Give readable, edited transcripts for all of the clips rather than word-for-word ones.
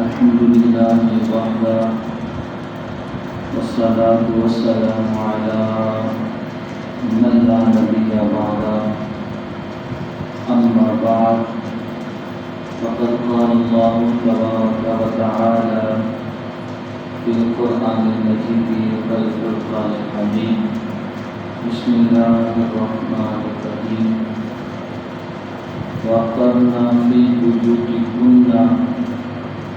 الحمد لله وحده والصلاة والسلام على من لا نبي بعده أما بعد فقد قال الله تبارك وتعالى في القرآن المجيد والفرقان الحميد بسم الله الرحمن الرحيم وقرنا في بيوتكن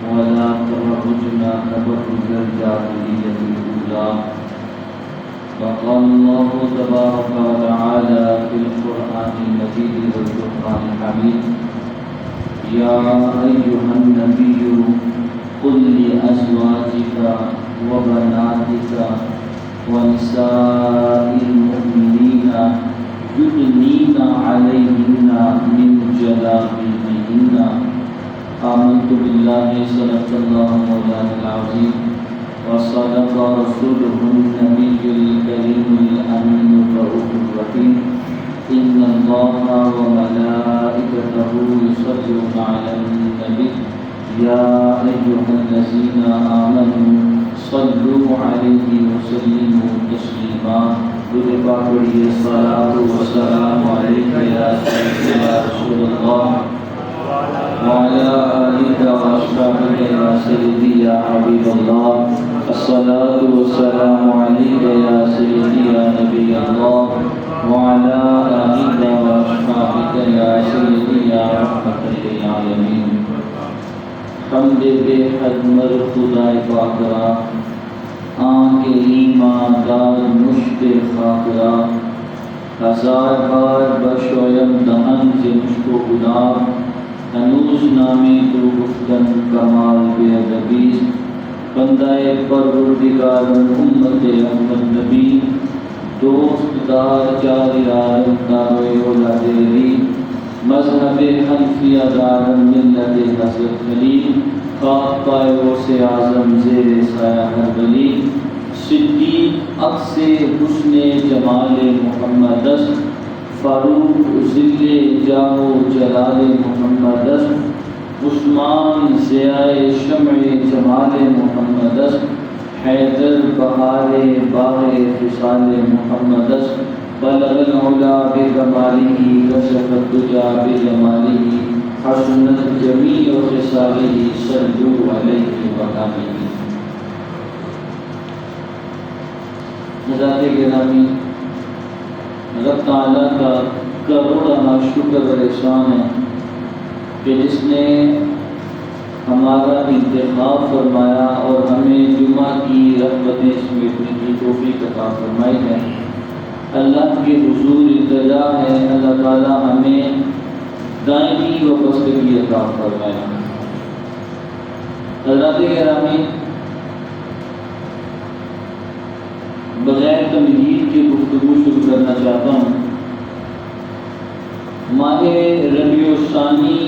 ولا تبرجن تبرج الجاهلية الأولى وقال الله تبارك وتعالى في القرآن المجيد والفرقان الحميد يا أيها النبي قل لأزواجك وبناتك ونساء المؤمنين يدنين عليهن من جلابيبهن آمنت بالله صدق الله مولانا العظيم وصدق رسوله النبي الكريم الأمين الرؤوف الرحيم إن الله وملائكته يصلون على النبي يا أيها الذين آمنوا صلوا عليه وسلموا تسليما الصلاة والسلام عليك يا سيدنا رسول الله وعلى آلك وأصحابك يا سيدي يا حبيب الله الصلاة والسلام عليك يا سيدي يا نبي الله وعلى آلك وأصحابك يا سيدي يا رحمة للعالمين حمد بے حد مر خدای پاکرا آنکھ ایمان دار مشت خاکرا ہزار بار بشویم دہن سے مشکو خدا ہنوز نامی تو گفتن کمال بے ادبی بندہ پروردگار امت احمد نبی دوست دار چار یارم دارو اولاد علی مذہب حنفیہ دار ملت حضرت علی خاک پائے سے اعظم زیر سایہ ہر ولی صدیق عکس حسن جمال محمد فاروق ذل جاہ و جلال محمد عثمان ضیاء شمع جمال محمد حیدر بہار باغ خصال محمد بلغ العلا بکمالہ کشف الدجا بجمالہ حسنت جمیع خصالہ صلوا علیہ وآلہ. حضرات گرامی، رب تعالیٰ کا کروڑا شکر و احسان ہے کہ جس نے ہمارا انتخاب فرمایا اور ہمیں جمعہ کی رغبتیں سمیٹنے کی توفیق عطا فرمائی ہے. اللہ کے حضور التجا ہے اللہ تعالیٰ ہمیں دائمی و بستگی عطا فرمائے. حضرات گرامی، بغیر تمہید کے گفتگو شروع کرنا چاہتا ہوں. ماہ ربیع الثانی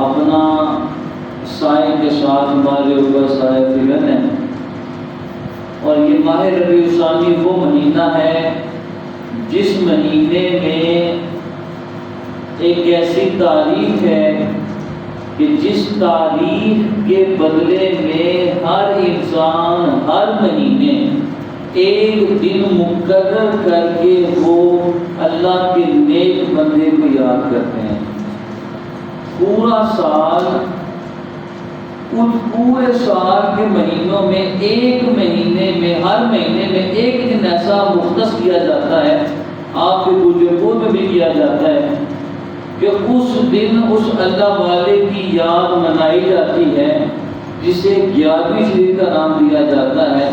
اپنا سائے کے ساتھ ہمارے اوپر سائے فکر ہے، اور یہ ماہ ربیع الثانی وہ مہینہ ہے جس مہینے میں ایک ایسی تاریخ ہے کہ جس تاریخ کے بدلے میں ہر انسان ہر مہینے ایک دن مقرر کر کے وہ اللہ کے نیک بندے کو یاد کرتے ہیں. پورا سال، ان پورے سال کے مہینوں میں ایک مہینے میں ہر مہینے میں ایک دن ایسا مختص کیا جاتا ہے، آپ کے بزرگوں میں بھی کیا جاتا ہے کہ اس دن اس اللہ والے کی یاد منائی جاتی ہے جسے 11ویں شریف کا نام دیا جاتا ہے.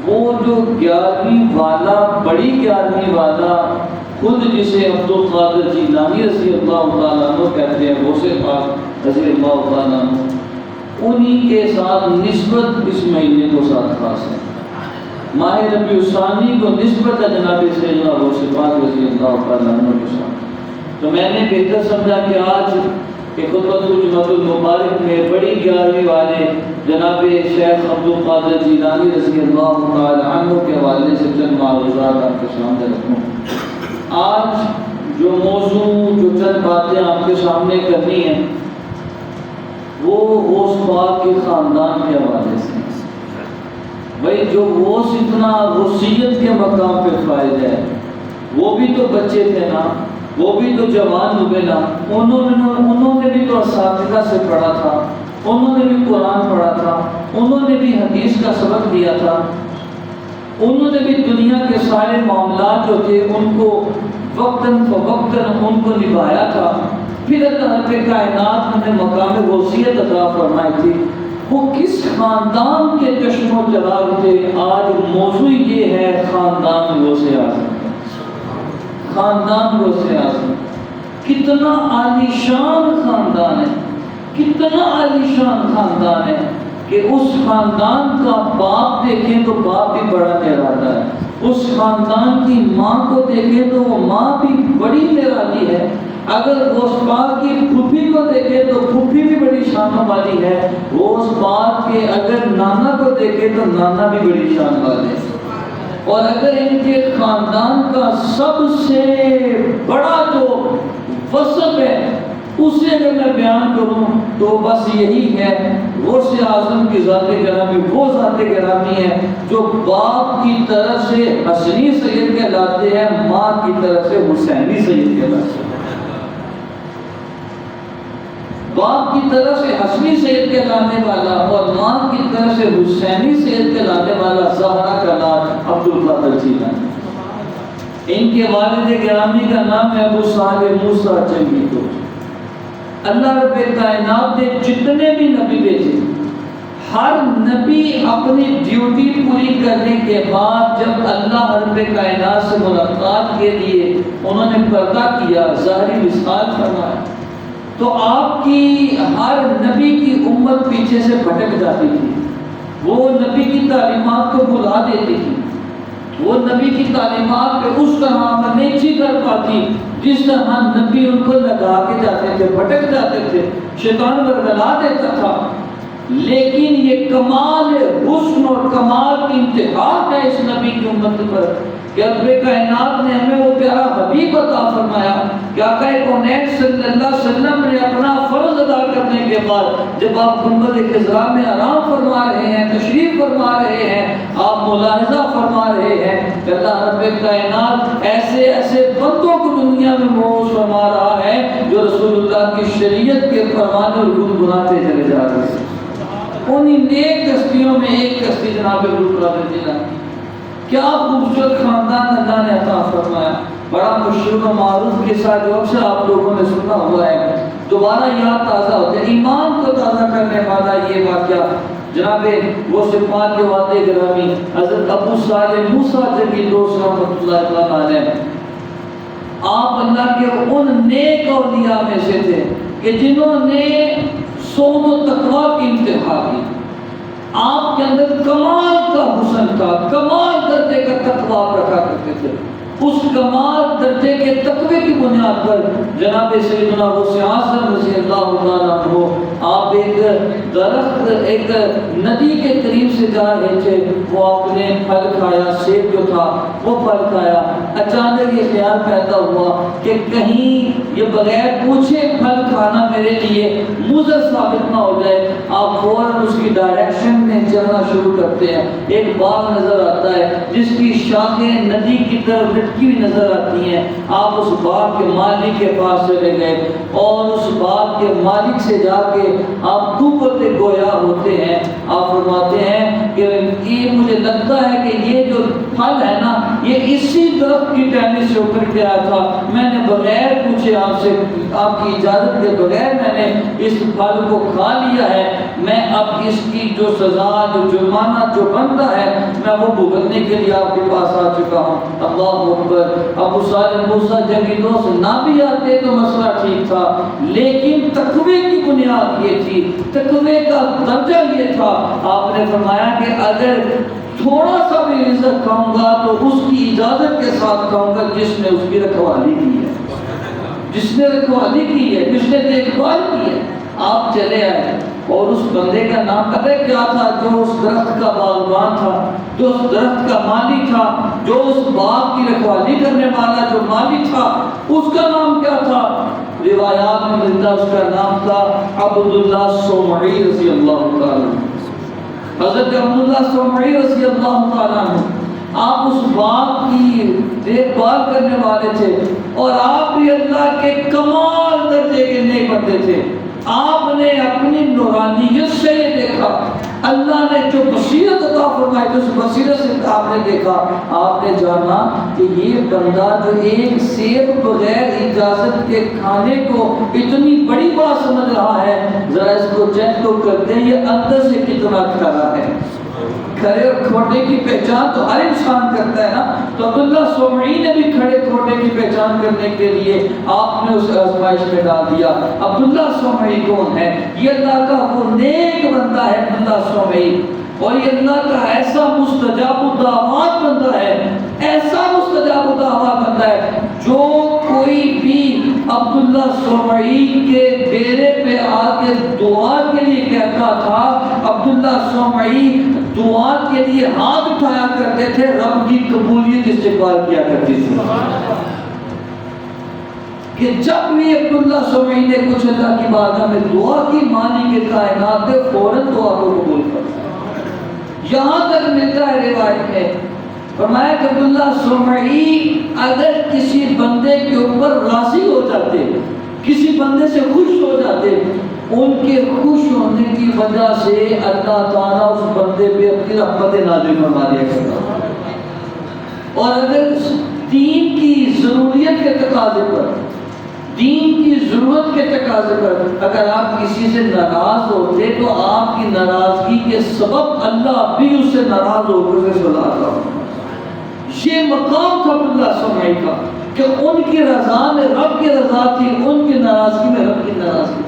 وہ جو 11ویں والا، بڑی 11ویں والا، خود جسے عبدالقادر جیلانی رضی اللہ تعالیٰ عنہ کہتے ہیں، غوث پاک رضی اللہ تعالیٰ عنہ، انہی کے ساتھ نسبت اس مہینے کو ساتھ خاص ہے. ماہ ربیع الثانی کو نسبت ہے جناب سیدنا غوث پاک رضی اللہ تعالیٰ عنہ کے ساتھ. تو میں نے بہتر سمجھا کہ آج کہ خطبۃ الجمعۃ المبارک میں بڑی 11ویں والے جناب شیخ عبدالقادر جیلانی رضی اللہ تعالی عنہ کے حوالے سے چند معروضات آپ کے سامنے رکھوں. آج جو موضوع، جو چند باتیں آپ کے سامنے کرنی ہیں، وہ غوث پاک کے خاندان کے حوالے سے بھائی جو غوث اتنا غوثیت کے مقام پہ فائد ہے، وہ بھی تو بچے تھے نا، وہ بھی تو جوان ہوئے نا، انہوں نے بھی تو اساتذہ سے پڑھا تھا، انہوں نے بھی قرآن پڑھا تھا، انہوں نے بھی حدیث کا سبق دیا تھا، انہوں نے بھی دنیا کے سارے معاملات جو تھے ان کو وقتاً فوقتاً ان کو نبھایا تھا۔ پھر اللہ رب کائنات نے مقام غوثیت عطا فرمائی تھی۔ وہ کس خاندان کے چشم و چراغ تھے؟ آج موضوع یہ ہے خاندان غوث اعظم۔ خاندان غوث اعظم کتنا عالیشان خاندان ہے، کتنا عالیشان خاندان ہے کہ اس خاندان کا باپ دیکھیں تو باپ بھی بڑا نرالا ہے، اس خاندان کی ماں کو دیکھیں تو وہ ماں بھی بڑی نرالی ہے، اگر غوث پاک کی پھوپھی کو دیکھے تو پھوپھی بھی بڑی شان والی ہے، غوث پاک کے اگر نانا کو دیکھے تو نانا بھی بڑی شان والے ہے۔ اور اگر ان کے خاندان کا سب سے بڑا جو وصف ہے اسے اگر میں بیان کروں تو بس یہی ہے، غوث اعظم کی ذات گرامی وہ ذات گرامی ہے جو باپ کی طرف سے حسنی سید کہلاتے ہیں، ماں کی طرف سے حسینی سید کہلاتے ہیں۔ باپ کی طرف سے حسنی سید کہلانے والا اور ماں کی طرف سے حسینی سید کہلانے والا زہرا کا نام عبدالقادر جیلانی۔ ان کے والد گرامی کا نام ہے ابو صالح موسیٰ جنگی تو۔ اللہ رب کائنات نے جتنے بھی نبی بھیجے، ہر نبی اپنی ڈیوٹی پوری کرنے کے بعد جب اللہ رب کائنات سے ملاقات کے لیے انہوں نے پردہ کیا، ظاہری وصال فرمایا، تو آپ کی ہر نبی کی امت پیچھے سے بھٹک جاتی تھی، وہ نبی کی تعلیمات کو بھلا دیتی تھی، وہ نبی کی تعلیمات پہ اس طرح عمل نہیں کر پاتی جس طرح نبی ان کو لگا کے جاتے تھے، بھٹک جاتے تھے، شیطان برگلا دیتا تھا۔ لیکن یہ کمال حسن اور کمال کی انتہا ہے اس نبی کی امت پر کہ رب کائنات نے ہمیں وہ پیارا حبیب عطا فرمایا کہ آقا کونین صلی اللہ علیہ وسلم نے اپنا فرض ادا کرنے کے بعد جب آپ گنبد خضرا میں آرام فرما رہے ہیں، تشریف فرما رہے ہیں، آپ ملاحظہ فرما رہے ہیں کہ اللہ رب کائنات ایسے ایسے بندوں کو دنیا میں مبعوث فرما رہا ہے جو رسول اللہ کی شریعت کے فرمانے اور گنگناتے چلے جا رہے ہیں۔ انہی نیک کشتیوں میں ایک کشتی جناب عبدالقادر جیلانی۔ کیا خوبصورت خاندان اللہ نے عطا فرمایا، بڑا مشہور و معروف قصہ جو اکثر آپ لوگوں نے سنا ہوا ہے، دوبارہ یاد تازہ ہوتا ہے۔ ایمان کو تازہ کرنے والا یہ واقعہ جناب وہ سپاہی کے والد گرامی حضرت ابو صالح موسیٰ جنگی دوست رحمۃ اللہ علیہ، آپ اللہ کے ان نیک اولیاء میں سے تھے کہ جنہوں نے صوم و تقوی کی انتہا کی۔ آپ کے اندر کمال کا حسن تھا، کمال درجے کا تقوی رکھا کرتے تھے۔ اس کمال درجے کے تقوی کی بنیاد پر جناب سیدنا غوث اعظم رضی اللہ تعالیٰ عنہ آپ ایک درخت، ایک ندی کے قریب سے جا رہے تھے، وہ آپ نے پھل کھایا، سیب جو تھا وہ پھل کھایا، اچانک یہ خیال پیدا ہوا کہ کہیں یہ بغیر پوچھے پھل کھانا میرے لیے مضر ثابت نہ ہو جائے۔ آپ فوراً اس کی ڈائریکشن میں چلنا شروع کرتے ہیں۔ ایک باغ نظر آتا ہے جس کی شاخیں ندی کی طرف لٹکی ہوئی نظر آتی ہیں۔ آپ اس باغ کے مالک کے پاس چلے گئے اور اس باغ کے مالک سے جا کے آپ قوت گویا ہوتے ہیں۔ آپ فرماتے ہیں کہ یہ مجھے لگتا ہے کہ یہ جو پھل ہے نا یہ اسی درخت کی ٹہنی سے اتر کے آیا تھا، میں نے بغیر پوچھے آپ سے، آپ کی اجازت کے بغیر میں نے اس پھل کو کھا لیا ہے، میں اب اس کی جو سزا، جو جرمانہ جو بنتا ہے میں وہ بھگتنے کے لیے آپ کے پاس آ چکا ہوں۔ اللہ اکبر۔ ابو صالح موسیٰ جنگی دوست نہ بھی آتے تو مسئلہ ٹھیک تھا، لیکن تقوی کی بنیاد یہ تھی، تقوی کا درجہ یہ تھا۔ آپ نے فرمایا کہ اگر تھوڑا سا بھی رزق کھاؤں گا تو اس کی اجازت کے ساتھ کھاؤں گا جس نے اس کی رکھوالی کی ہے، جس نے رکھوالی کی ہے، جس نے دیکھ بھال کی ہے۔ آپ چلے آئے اور اس بندے کا نام پتہ کیا تھا؟ جو اس درخت کا باغبان تھا، جو اس درخت کا مالی تھا، جو اس باغ کی رکھوالی کرنے والا جو مالی تھا، اس کا نام کیا تھا؟ روایات میں ملتا اس کا نام تھا عبداللہ صومعی رضی اللہ تعالیٰ عنہ۔ حضرت عبداللہ صومعی رضی اللہ تعالیٰ عنہ آپ اس باغ کی دیکھ بھال کرنے والے تھے، اور آپ بھی اللہ کے کمال درجے کے نیک بندے تھے۔ آپ نے اپنی نورانیت سے یہ دیکھا، اللہ نے جو بصیرت عطا فرمائی تو اس بصیرت سے آپ نے دیکھا، آپ نے جانا کہ یہ بندہ جو ایک سیب بغیر اجازت کے کھانے کو اتنی بڑی بات سمجھ رہا ہے، ذرا اس کو چیک تو کرتے ہیں یہ اندر سے کتنا کھرا ہے۔ کھڑے اور کھوٹے کی پہچان تو ہر انسان کرتا ہے نا، تو عبداللہ صومعی نے بھی کھڑے کھوٹے کی پہچان کرنے کے لیے آپ نے اس آزمائش میں ڈال دیا۔ عبداللہ صومعی کون ہے؟ یہ اللہ کا وہ نیک بندہ ہے عبداللہ صومعی، اور یہ اللہ کا ایسا مستجاب الدعوات بندہ ہے، ایسا مستجاب الدعوات بندہ ہے، جو کوئی بھی عبداللہ صومعی کے ڈیرے پہ آ کے دعا کے لیے کہتا تھا، عبداللہ صومعی دعا کے لیے ہاتھ اٹھایا کرتے تھے، رب کی قبولیت استقبال کیا کرتی تھی۔ کہ جب بھی عبداللہ صومعی نے کچھ اللہ کی بارگاہ میں دعا کی، مانی کے کائنات میں فوراً دعا کو قبول کرتا۔ یہاں تک ملتا ہے روایت میں، فرمایا کہ عبداللہ صومعی اگر کسی بندے کے اوپر راضی ہو جاتے، کسی بندے سے خوش ہو جاتے، ان کے خوش ہونے کی وجہ سے اللہ تعالیٰ اس بندے پہ اپنی رحمت نازل فرما دیا کرتا۔ اور اگر دین کی ضروریت کے تقاضے پر، دین کی ضرورت کے تقاضے پر اگر آپ کسی سے ناراض ہوتے تو آپ کی ناراضگی کے سبب اللہ بھی اس سے ناراض ہو کر اسے سزا دیتا۔ یہ مقام تھا عبداللہ صومعی کا کہ ان کی رضا میں رب کی رضا تھی، ان کی ناراضگی میں رب کی ناراضگی۔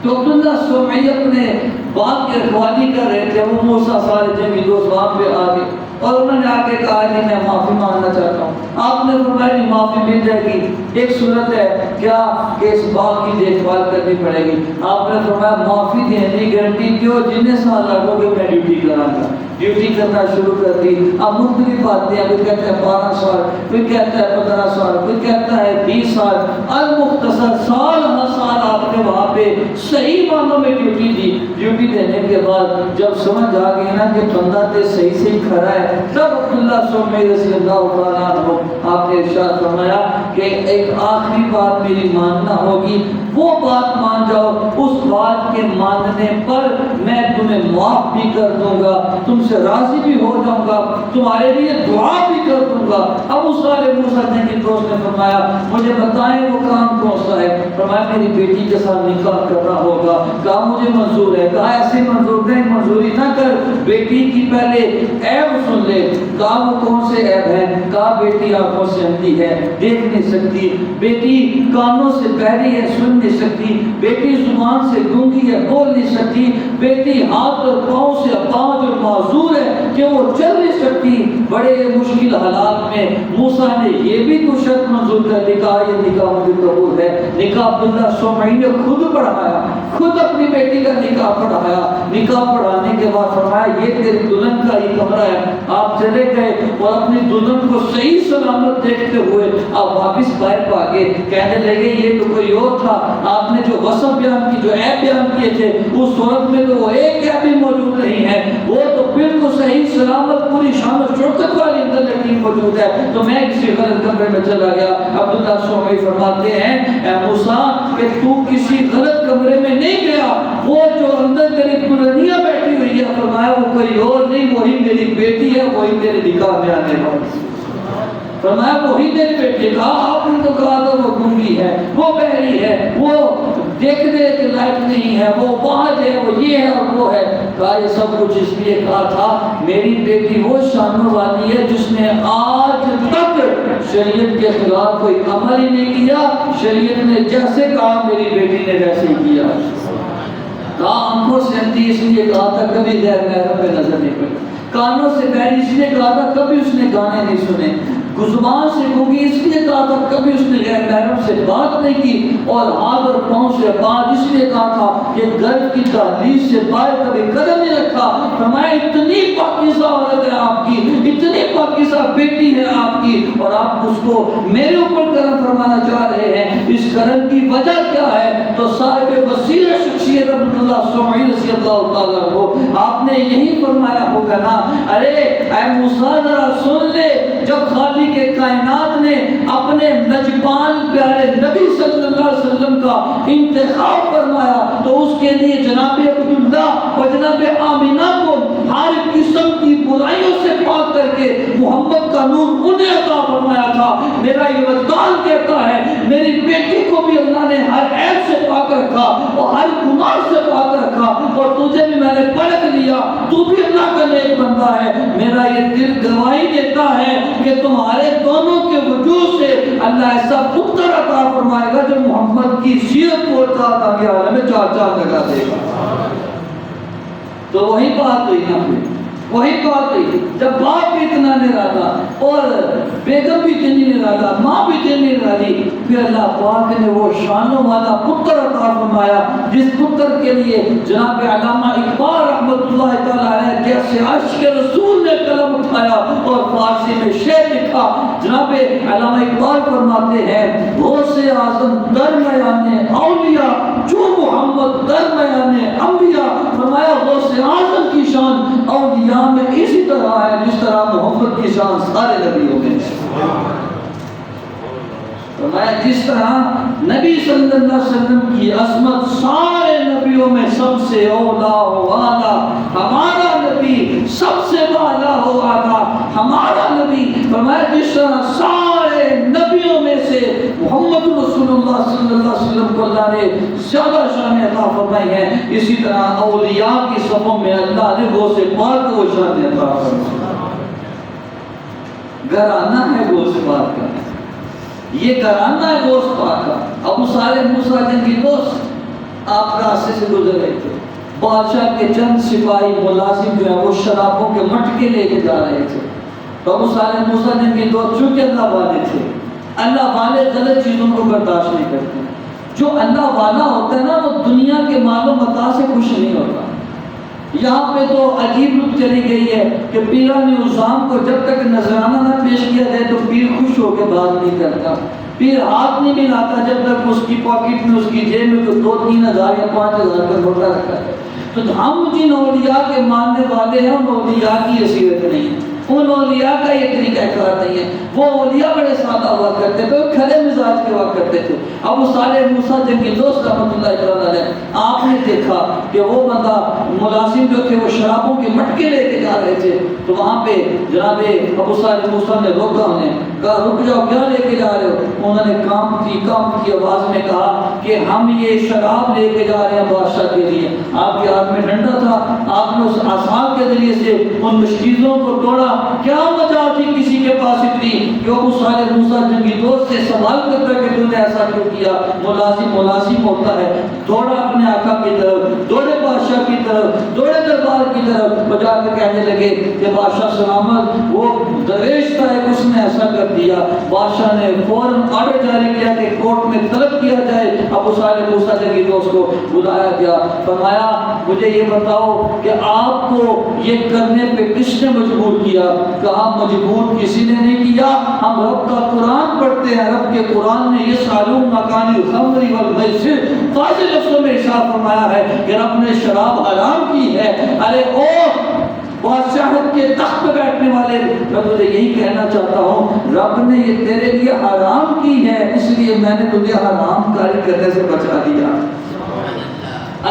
تو عبداللہ صومعی اپنے باغ کی رکھوالی کر رہے تھے، وہ موسیٰ صالح جنگی دوست وہاں پہ آ گئے اور انہوں نے آ کے کہا کہ میں معافی مانگنا چاہتا ہوں۔ آپ نے فرمایا کہ معافی مل جائے گی، ایک صورت ہے کیا کہ اس باغ کی دیکھ بھال کرنی پڑے گی۔ آپ نے فرمایا معافی دینے کی گارنٹی دیو، جتنے سال لگو گے میں ڈیوٹی کراں گا۔ ڈیوٹی کرنا شروع کر دی۔ اب مختلف باتیں ہیں، کوئی کہتا ہے 12 سال، کوئی کہتا ہے 15 سال، کوئی کہتا ہے 20 سال، المختصر سال ہر سال آپ نے وہاں پہ صحیح معنوں میں ڈیوٹی دی۔ ڈیوٹی دینے کے بعد جب سمجھ آ گئی نا کہ بندہ تے صحیح سے کھڑا ہے، تب عبداللہ صومعی رضی اللہ تعالیٰ عنہ آپ نے ارشاد فرمایا کہ ایک آخری بات میری ماننا ہوگی، وہ بات مان جاؤ، اس بات کے ماننے پر میں تمہیں معاف بھی کر دوں گا، تم سے راضی بھی ہو جاؤں گا، تمہارے لیے دعا بھی کر دوں گا۔ اب اس والے موسیٰ کے دوست نے فرمایا مجھے بتائیں وہ کام کون سا ہے؟ فرمایا میری بیٹی کے ساتھ نکاح کرنا ہوگا۔ کہا مجھے منظور ہے۔ کہا ایسے منظور نہیں، منظوری نہ کر، بیٹی کی پہلے عیب سن لے۔ کہا وہ کون سے عیب ہیں؟ کہا بیٹی آنکھوں سے اندھی ہے، دیکھ نہیں سکتی، بیٹی کانوں سے بہری ہے، سن نہیں سکتی، بیٹی زبان سے گونگی ہے، بول نہیں سکتی، بیٹی ہاتھ اور پاؤں سے پاؤں جو معذور ہے کہ وہ چل نہیں سکتی۔ بڑے مشکل حالات میں موسیٰ نے یہ بھی تو شرط منظور کر دی، کہا یہ نکاح مجھے قبول ہے۔ نکاح عبداللہ صومعی نے خود پڑھایا، خود اپنی بیٹی کا نکاح پڑھایا۔ نکاح پڑھانے کے بعد فرمایا یہ تیری دلہن کا ہی کمرہ ہے۔ آپ چلے گئے اور اپنی دلہن کو صحیح سلامت دیکھتے ہوئے آپ واپس باہر بھاگے، کہنے لگے یہ تو کوئی اور تھا، آپ نے جو وصف بیان کی، جو عیب بیان کیے تھے، اس صورت میں تو وہ ایک عیب بھی موجود نہیں ہے، وہ تو بالکل صحیح سلامت پوری شان و شوکت والی اندر لڑکی موجود ہے، تو میں کسی غلط کمرے میں چلا گیا۔ عبداللہ صومعی فرماتے ہیں اے موسیٰ کہ تو کسی غلط کمرے میں نہیں گیا، وہ جو اندر تیری دلہنیا بیٹھی ہوئی ہے، فرمایا وہ کوئی اور نہیں، وہی میری بیٹی ہے، وہی میرے نکاح میں آنے والی۔ فرمایا وہی میری بیٹی۔ کہا آپ نے تو کہا تھا وہ گونگی ہے، وہ بہری ہے، وہ دیکھنے کے لائق نہیں ہے، وہ باہر ہے، وہ یہ ہے اور وہ ہے۔ کہا یہ سب کچھ اس لیے کہا تھا میری بیٹی وہ شانوں والی ہے جس نے آج تک شریعت کے خلاف کوئی عمل ہی نہیں کیا، شریعت نے جیسے کہا میری بیٹی نے ویسے ہی کیا۔ کہا آنکھوں سے اندھی اس لیے کہا تھا کبھی غیر محرم پہ نظر نہیں پڑی، کانوں سے بہری اس لیے کہا تھا کبھی اس نے گانے نہیں سنے، زبان سے کیونکہ اس لیے کہا تھا کبھی اس نے غیر محرم سے بات نہیں کی، اور ہاتھ اور پاؤں سے بات اس لیے کہا تھا کہ گھر کی دہلیز سے باہر کبھی قدم نہیں رکھا۔ فرمایا اتنی پاکیزہ عورت ہے آپ کی، اتنی پاکیزہ بیٹی ہے آپ کی، اور آپ اس کو میرے اوپر کرم فرمانا چاہ رہے ہیں، اس کرم کی وجہ کیا ہے؟ تو صاحب بصیرت شخصیت رحمۃ اللہ سمعی رضی اللہ تعالیٰ کو آپ نے یہی فرمایا ہوگا نا، ارے اے موسیٰ ذرا سن لے، جب خالق کے کائنات نے اپنے نجبان پیارے نبی صلی اللہ علیہ وسلم کا انتخاب فرمایا تو اس کے لیے جناب عبداللہ اور جناب آمینہ کو ہر قسم کی برائیوں سے پاک کر کے محمد کا نور انہیں عطا فرمایا تھا۔ میرا یہ وجدان کہتا ہے میری بیٹی کو بھی اللہ نے ہر عیب سے پاک رکھا اور ہر گناہ سے پاک رکھا، اور تجھے بھی میں نے پرکھ لیا، تو بھی اللہ کا نیک بندہ ہے۔ میرا یہ دل گواہی دیتا ہے کہ تمہارے دونوں کے وجود سے اللہ ایسا پتر عطا فرمائے گا جو محمد کی سیرت کو عطا کیا ہمیں چار چار لگا دے گا۔ تو وہی بات ہوئی نا، وہی بات ہوئی جب باپ بھی اتنا نرالا اور بیگم بھی اتنی نرالا، ماں بھی اتنی نرالی، پھر اللہ پاک نے وہ شانوں والا پتر عطا فرمایا جس پتر کے لیے جناب علامہ اقبال رحمۃ اللہ تعالیٰ علیہ جیسے عشق رسول نے قلم اٹھایا اور فارسی میں شعر لکھا۔ جناب علامہ اقبال فرماتے ہیں غوث اعظم درمیان اولیاء جو محمد درمیان انبیاء، فرمایا غوث اعظم کی شان اولیاء میں اسی طرح ہے جس طرح محمد کی شان سارے نبیوں میں ہے۔ فرمایا جس طرح نبی صلی اللہ علیہ وسلم کی عظمت سارے نبیوں میں سب سے اولا و اعلیٰ ہمارا نبی، سب سے بالا و اعلیٰ ہمارا نبی، فرمایا جس طرح سارے نبیوں میں سے محمد رسول اللہ صلی اللہ علیہ وسلم کو اللہ نے زیادہ شان عطا فرمائی ہے، اسی طرح اولیاء کی صفوں میں اللہ نے غوث پاک کو شان عطا فرمائی۔ گھرانہ ہے غوث پاک کا، یہ گھرانہ ہے غوث پاک کا۔ ابو صالح موسیٰ جنگی دوست آپ راستے سے گزر رہے تھے، بادشاہ کے چند سپاہی ملازم جو ہے وہ شرابوں کے مٹکے لے کے جا رہے تھے، تو ابو صالح موسیٰ جنگی دوست چونکہ اللہ والے تھے، اللہ والے غلط چیزوں کو برداشت نہیں کرتے۔ جو اللہ والا ہوتا ہے نا وہ دنیا کے مال و متاع سے خوش نہیں ہوتا۔ یہاں پہ تو عجیب رخ چلی گئی ہے کہ پیران عظام کو جب تک نذرانہ نہ پیش کیا جائے تو پیر خوش ہو کے بات نہیں کرتا، پیر ہاتھ نہیں ملاتا جب تک اس کی پاکٹ میں، اس کی جیب میں تو 2-3 ہزار یا 5 ہزار کا نوٹا رکھا ہے۔ تو ہم جن اولیاء کے ماننے والے ہیں ان اولیاء کی حیثیت نہیں ہے، ان اولیاء کا یہ طریقہ کار نہیں ہے۔ وہ اولیاء بڑے سادہ ہوا کرتے تھے، کھلے مزاج کے ہوا کرتے تھے۔ ابو صالح موسیٰ جنگی دوست رحمۃ اللہ علیہ آپ نے دیکھا کہ وہ بندہ ملازم جو تھے وہ شرابوں کے مٹکے لے کے جا رہے تھے، تو وہاں پہ جناب ابو صالح موسیٰ نے روکا، انہیں کہا رک جاؤ، کیا لے کے جا رہے ہو؟ انہوں نے کام کی آواز میں کہا کہ ہم یہ شراب لے کے جا رہے ہیں بادشاہ کے لیے۔ آپ کے ہاتھ میں ڈنڈا تھا، آپ نے اس آسان کے ذریعے سے ان مشکیزوں کو توڑا۔ کیا وجہ تھی کسی کے پاس اتنی کہ ابو صالح موسیٰ جنگی دوست سے سوال کرتا کہ تو نے ایسا کیوں کیا؟ ملازم ہوتا ہے، دوڑا اپنے آقا کی طرف، دوڑے بادشاہ کی طرف، دوڑے دربار کی طرف، بجا کے کہنے لگے کہ بادشاہ سلامت، وہ درویش تھا ایک، اس نے ایسا کر دیا۔ بادشاہ نے فوراً آرڈر جاری کیا کہ کورٹ میں طلب کیا جائے۔ ابو صالح موسیٰ جنگی دوست کو بلایا گیا، فرمایا مجھے یہ بتاؤ کہ آپ کو یہ کرنے پہ کس نے مجبور کیا؟ کہا مجبور کسی نے نہیں کیا، ہم رب کا قرآن پڑھتے ہیں، رب کے قرآن نے یہ سالون مکان الخمر والمیسر واضح لفظوں میں ارشاد فرمایا ہے کہ رب نے شراب حرام کی ہے۔ ارے او بادشاہت کے تخت پہ بیٹھنے والے، میں تجھے یہی کہنا چاہتا ہوں رب نے یہ تیرے لیے حرام کی ہے، اس لیے میں نے تجھے حرام کاری کرنے سے بچا دیا۔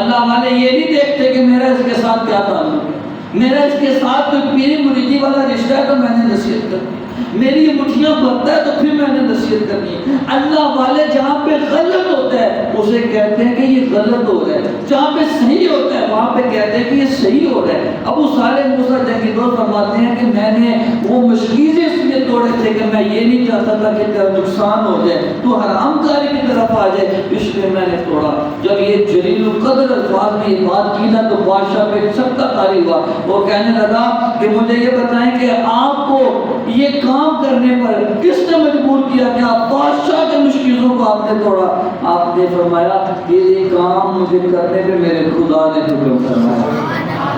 اللہ والے یہ نہیں دیکھتے کہ میرا اس کے ساتھ کیا تعلق ہے، میرا اس کے ساتھ کوئی پیری مریدی والا رشتہ ہے تو میں نے نصیحت کرنی، میری یہ مٹھیاں بھرتا ہے تو پھر میں نے نصیحت کرنی ہے۔ اللہ والے جہاں پہ غلط ہوتا ہے اسے کہتے ہیں کہ یہ غلط ہو رہا ہے، جہاں پہ صحیح ہوتا ہے وہاں پہ کہتے ہیں کہ یہ صحیح ہو رہا ہے۔ ابو صالح موسیٰ جنگی دوست فرماتے ہیں کہ میں نے وہ مشکیزیں اس لیے توڑے تھے کہ میں یہ نہیں چاہتا تھا کہ تیرا نقصان ہو جائے، تو حرام کاری کی طرف آ جائے، اس لیے میں نے توڑا۔ جب یہ جلیل القدر الفاظ میں یہ بات کی نا تو بادشاہ پہ سب کا طاری ہوا، وہ کہنے لگا کہ مجھے یہ بتائیں کہ آپ کو یہ کام کرنے پر کس نے مجبور کیا کہ آپ بادشاہ کے مشکلوں کو آپ نے توڑا؟ آپ نے فرمایا کہ یہ کام مجھے کرنے پہ میرے خدا نے حکم فرمایا،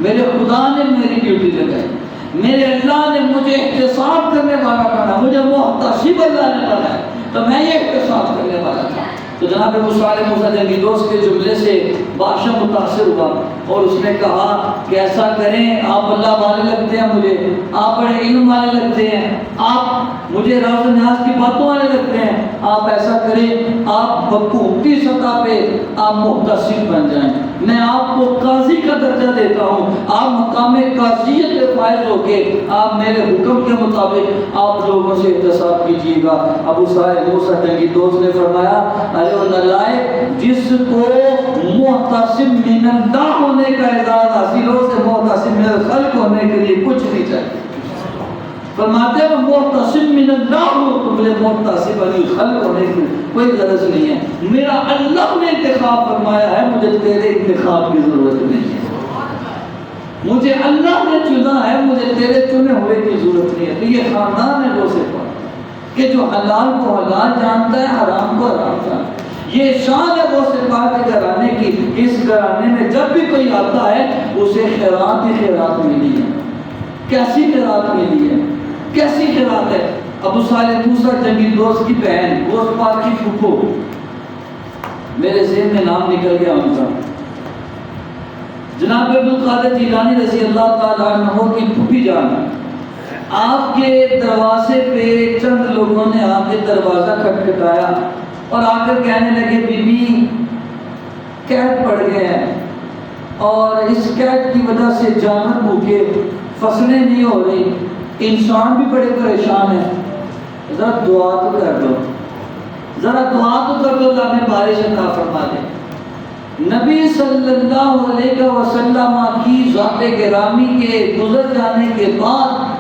میرے خدا نے میری ڈیوٹی لگائی، میرے اللہ نے مجھے احتساب کرنے والا بنا، مجھے محتسب اللہ نے بنایا، تو میں یہ احتساب کرنے والا تھا۔ تو جناب موسیٰ جنگی دوست کے جملے سے بادشاہ متاثر ہوا اور اس نے کہا کہ ایسا کریں، آپ اللہ والے لگتے ہیں، مجھے آپ بڑے علم والے لگتے ہیں، آپ مجھے راز و نیاز کی باتوں والے لگتے ہیں، آپ ایسا کریں، آپ حکومتی سطح پہ آپ محتسب بن جائیں، میں آپ کو قاضی کا درجہ دیتا ہوں، آپ مقام قاضیت کے فائز ہو کے آپ میرے حکم کے مطابق آپ لوگوں سے احتساب کیجیے گا۔ ابو صالح موسیٰ جنگی دوست نے فرمایا، ارے نالائق، جس کو محتسب من اللہ ہونے کا اعزاز حاصل ہو، سے محتسب من الخلق ہونے کے لیے کچھ نہیں چاہیے۔ فرماتے ہیں محتسب من اللہ ہو تو مجھے محتسب علی الخلق ہونے کی کوئی غرض نہیں ہے، میرا اللہ نے انتخاب فرمایا ہے، مجھے تیرے انتخاب کی ضرورت نہیں ہے، مجھے اللہ نے چنا ہے، مجھے تیرے چنے ہوئے کی ضرورت نہیں ہے۔ تو یہ خاندان ہے غوث پاک کہ جو حلال کو حلال جانتا ہے، حرام کو حرام جانتا ہے۔ یہ شان ہے غوث پاک کے گھرانے کی، اس گھرانے میں جب بھی کوئی آتا ہے اسے خیرات ہی خیرات ملی ہے۔ کیسی خیرات ملی ہے؟ کیسی خیرات ہے؟ ابو صالح موسیٰ جنگی دوست کی بہن غوث پاک کی پھوپھو، میرے ذہن میں نام نکل گیا ان کا، جناب عبدالقادر جیلانی رضی اللہ تعالیٰ عنہ کی پھوپھی جان، آپ کے دروازے پہ چند لوگوں نے آ کے دروازہ کھٹکھٹایا اور آ کر کہنے لگے، بی بی قید پڑ گئے ہیں اور اس قید کی وجہ سے جانور بھوکے، فصلیں نہیں ہو رہی، انسان بھی بڑے پریشان ہیں، ذرا دعا تو کر دو، ذرا دعا تو کر دو، اللہ نے بارش عطا فرما دے۔ نبی صلی اللہ علیہ وسلم کی ذات گرامی کے گزر جانے کے بعد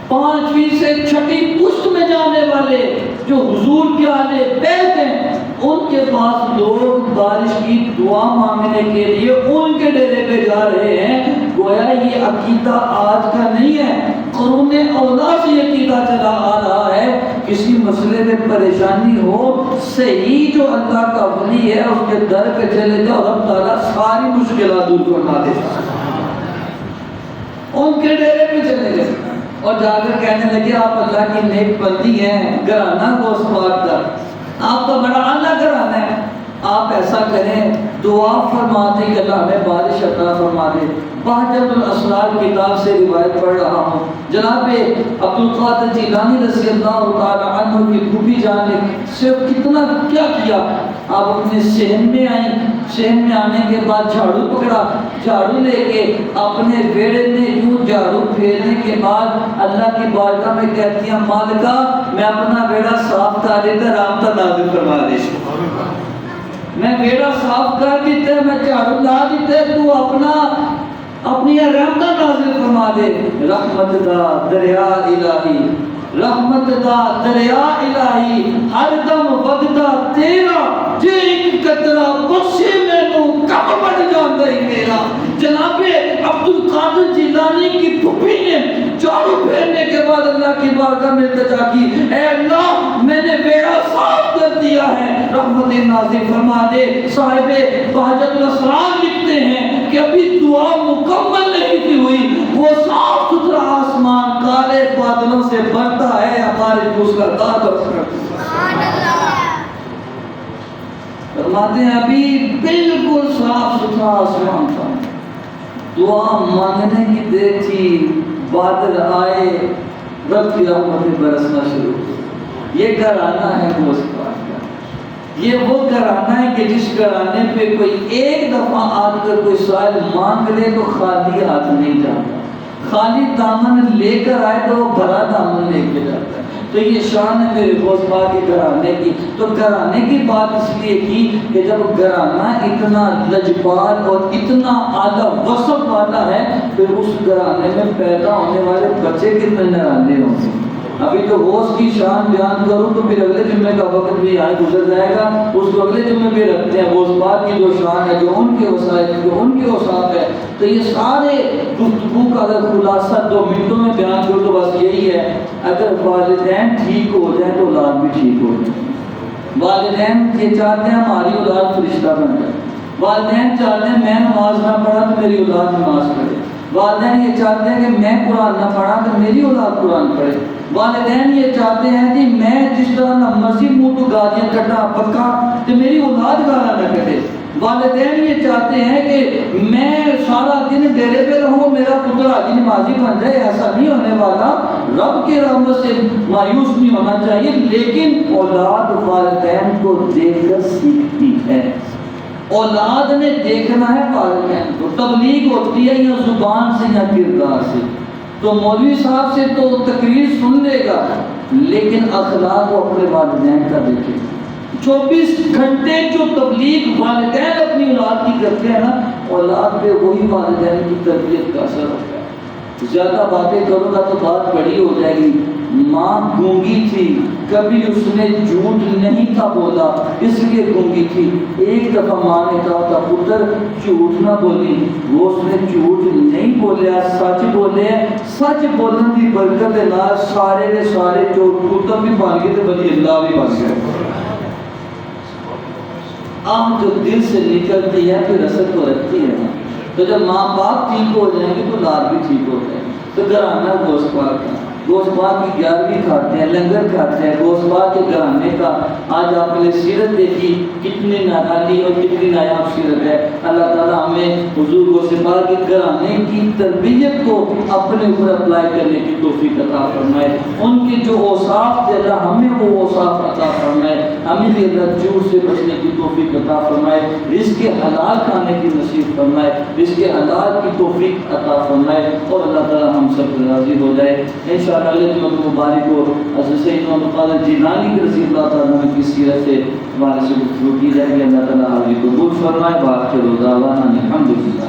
5ویں سے 6ٹھی پشت میں جانے والے جو حضور کے اہل بیت ہیں، ان کے پاس لوگ بارش کی دعا مانگنے کے لیے ان کے ڈیرے پہ جا رہے ہیں۔ گویا یہ عقیدہ آج کا نہیں ہے، قرون اولا سے یہ عقیدہ چلا آ رہا ہے، کسی مسئلے میں پریشانی ہو، صحیح جو اللہ کا ولی ہے اس کے در پہ چلے جاؤ، رب تعالیٰ ساری مشکلات دور فرما دیتا ہے۔ ان کے ڈیرے پہ چلے گئے اور جا کر کہنے لگے، آپ اللہ کی نیک بندی ہیں، گھرانہ غوث پاک کا، آپ کا بڑا اعلیٰ گھرانہ ہے، آپ ایسا کریں، دعا فرما دیں کہ اللہ ہمیں بارش عطا فرما دے۔ بہجت الاسرار کتاب سے روایت پڑھ رہا ہوں، جناب عبدالقادر جیلانی رضی اللہ تعالی عنہ کی پھوپھی جان نے صرف کتنا کیا کیا، آپ اپنے صحن میں آئیں، صحن میں آنے کے بعد جھاڑو پکڑا، جھاڑو لے کے اپنے بیڑے میں یوں جھاڑو پھیرنے کے بعد اللہ کی بارگاہ میں کہتی ہیں، مالکہ میں اپنا بیڑا صاف کر دیتا، رحمت نازل فرما دے، میں بیڑا صاف کر دیتے، میں جھاڑو لا دیتے، تو اپنی رحمت نازل فرما دے۔ رحمت دا دریا الہی، رحمت دا دریا الہی، ہر دم وگدا تیرا، جے ایک قطرہ بخشے مینوں کب بڑھ جاندا ہے میرا۔ جناب عبدالقادر جیلانی کی پھوپھی نے جھاڑو پھیرنے کے بعد اللہ کی بارگاہ میں التجا کی، اے اللہ میں نے بیڑا صاف کر دیا ہے، رحمت نازل فرما دے۔ صاحب بہجت الاسرار لکھتے ہیں کہ ابھی دعا مکمل نہیں تھی ہوئی، وہ صاف ستھرا آسمان کالے بادلوں سے بھرتا ہے، ہمارے مسلسل برس کرتا ہے۔ فرماتے ہیں ابھی بالکل صاف ستھرا آسمان تھا، دعا مانگنے کی دیر تھی، بادل آئے، رب کی رحمتیں برسنا شروع ہوئی۔ یہ گھرانہ ہے غوث پاک کا، یہ وہ گھرانہ ہے کہ جس گھرانے پہ کوئی ایک دفعہ آ کر کوئی سوال مانگ لے تو خالی ہاتھ نہیں جاتا، خالی دامن لے کر آئے تو وہ بھرا دامن لے کے جاتا ہے۔ تو یہ شان ہے میرے غوث پاک کے گھرانے کی۔ تو گھرانے کی بات اس لیے کی کہ جب گھرانہ اتنا لجپال اور اتنا اعلیٰ وصف والا ہے، پھر اس گھرانے میں پیدا ہونے والے بچے کتنے نرانے ہوں گے۔ ابھی تو غوث کی شان بیان کروں تو پھر اگلے جمعے کا وقت بھی یہاں گزر جائے گا، اس کو اگلے جمعے پہ رکھتے ہیں۔ غوث پاک کی جو شان ہے، جو ان کے وسائل، جو ان کے اوصاف ہے، تو یہ سارے گفتگو کا اگر خلاصہ 2 منٹوں میں بیان کروں تو بس یہی ہے، اگر والدین ٹھیک ہو جائیں تو اولاد بھی ٹھیک ہو جائے۔ والدین یہ چاہتے ہیں ہماری اولاد فرشتہ بن جائے، والدین چاہتے ہیں میں نماز نہ پڑھا تو میری اولاد نماز پڑھے، والدین یہ چاہتے ہیں کہ میں قرآن نہ پڑھا تو میری اولاد قرآن پڑھے، والدین یہ چاہتے ہیں کہ میں جس طرح نہ مرضی منہ تو گالیاں کٹا پکا تو میری اولاد گالا نہ کٹے، والدین یہ چاہتے ہیں کہ میں سارا دن ڈیرے پہ رہوں، میرا پتر حاجی نمازی بن جائے۔ ایسا نہیں ہونے والا، رب کے رحمت سے مایوس نہیں ہونا چاہیے، لیکن اولاد والدین کو دیکھ کر سیکھتی ہے، اولاد نے دیکھنا ہے والدین کو۔ تبلیغ ہوتی ہے یا زبان سے یا کردار سے، تو مولوی صاحب سے تو تقریر سن لے گا لیکن اخلاق وہ اپنے والدین کا دیکھے۔ 24 گھنٹے جو تبلیغ والدین اپنی اولاد کی کرتے ہیں نا، اولاد پہ وہی والدین کی تربیت کا اثر ہوتا ہے۔ زیادہ باتیں کروں گا تو بات بڑی ہو جائے گی۔ ماں گونگی تھی، کبھی اس نے جھوٹ نہیں تھا بولا، اس لیے گونگی تھی۔ ایک دفعہ ماں نے کہا تھا پتر جھوٹ نہ بولی، وہ اس نے جھوٹ نہیں بولیا، سچ بولے۔ سچ بولنے کی برکت ہے نال سارے کے سارے جو پتر بھی بن گئے تو ولی اللہ بھی بن گئے۔ آہ جو دل سے نکلتی ہے پھر اثر تو رکھتی ہے نا۔ تو جب ماں باپ ٹھیک ہو جائیں گے تو اولاد بھی ٹھیک ہو جائیں گے۔ تو گھرانہ گوشت پاک کا، گوشت پاک کی 11ویں کھاتے ہیں، لنگر کھاتے ہیں گوشت پاک کے گھرانے کا۔ آج آپ نے سیرت دیکھی کتنی نرالی اور کتنی نایاب سیرت ہے۔ اللہ تعالیٰ ہمیں حضور گوشت پاک کے گھرانے کی تربیت کو اپنے اوپر اپلائی کرنے کی توفیق عطا فرمائے۔ ان کے جو اوصاف تھے اللہ ہمیں وہ اوصاف عطا فرمائے، ہمیں بھی اللہ جھوٹ سے بچنے کی توفیق عطا فرمائے، رزق حلال کھانے کی نصیب فرمائے، رزق حلال کی توفیق عطا فرمائے، اور اللہ تعالیٰ ہم سب سے راضی ہو جائے۔ انشاءاللہ اگلے جمعہ مبارک کو حضرت سیدنا عبد القادر جیلانی کی رضی اللہ تعالیٰ عنہ کی سیرت سے ہمارے سے گفتگو کی جائے گی۔ اللہ تعالیٰ حاضری قبول فرمائے۔ باقی دعوانا الحمدللہ۔